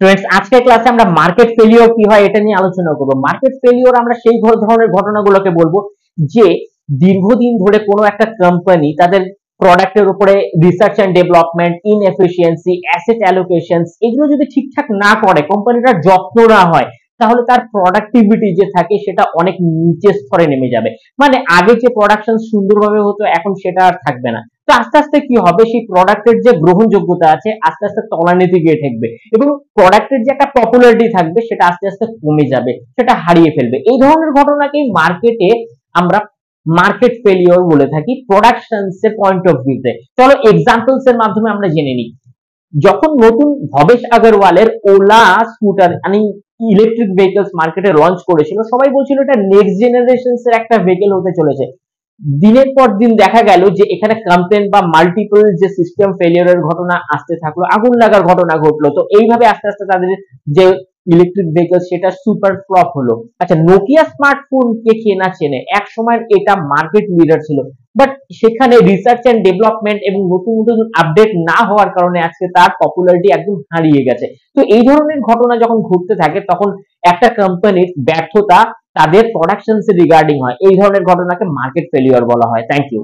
Friends, আজকের ক্লাসে আমরা মার্কেট ফেলিওর কি হয় এটা নিয়ে আলোচনা করব। মার্কেট ফেলিওর আমরা সেই ধরনের ঘটনাগুলোকে বলবো যে দীর্ঘদিন ধরে কোনো একটা কোম্পানি তাদের প্রোডাক্টের উপরে research and development, inefficiency, asset allocations এগুলো যদি ঠিকঠাক না করে, কোম্পানিটার যত্ন না হয়, তাহলে তার প্রোডাক্টিভিটি যে থাকে সেটা অনেক নিচের স্তরে নেমে যাবে। মানে আগে যে প্রোডাকশন সুন্দরভাবে হতো এখন সেটা আর থাকবে না। তো আস্তে আস্তে কি হবে, সেই প্রোডাক্টের যে গ্রহণযোগ্যতা আছে আস্তে আস্তে তলানিতে গিয়ে ঠেকবে এবং প্রোডাক্টের যে একটা পপুলারিটি থাকবে সেটা আস্তে আস্তে কমে যাবে, সেটা হারিয়ে ফেলবে। এই ধরনের ঘটনাকেই মার্কেটে আমরা মার্কেট ফেলিওর বলে থাকি প্রোডাকশনস এর পয়েন্ট অফ ভিউতে। চলো এক্সাম্পলস এর মাধ্যমে আমরা জেনে নিই। যখন নতুন ভবেশ আগরওয়ালের ওলা স্কুটার মানে ইলেকট্রিক ভেহিকলস মার্কেটে লঞ্চ করেছিল, সবাই বলছিল এটা নেক্সট জেনারেশনস এর একটা ভেহিকল হতে চলেছে। দিনের পর দিন দেখা গেল যে এখানে কমপ্লেন বা মাল্টিপল যে সিস্টেম ফেলিওরের ঘটনা আসতে থাকলো, আগুন লাগার ঘটনা ঘটলো। তো এইভাবে আস্তে আস্তে তাদের যে ইলেকট্রিক ভেহিকল সেটা সুপার ফ্লপ হলো। আচ্ছা, নোকিয়া স্মার্টফোন কে কে না চেনে, এক সময় এটা মার্কেট লিডার ছিল, বাট সেখানে রিসার্চ এন্ড ডেভেলপমেন্ট এবং নতুন নতুন আপডেট না হওয়ার কারণে আজকে তার পপুলারিটি একদম হারিয়ে গেছে। তো এই ধরনের ঘটনা যখন ঘটতে থাকে তখন একটা কোম্পানির ব্যর্থতা তাদের প্রোডাকশনস রিগার্ডিং হয়, এই ধরনের ঘটনাকে মার্কেট ফেলিওর বলা হয়। Thank you.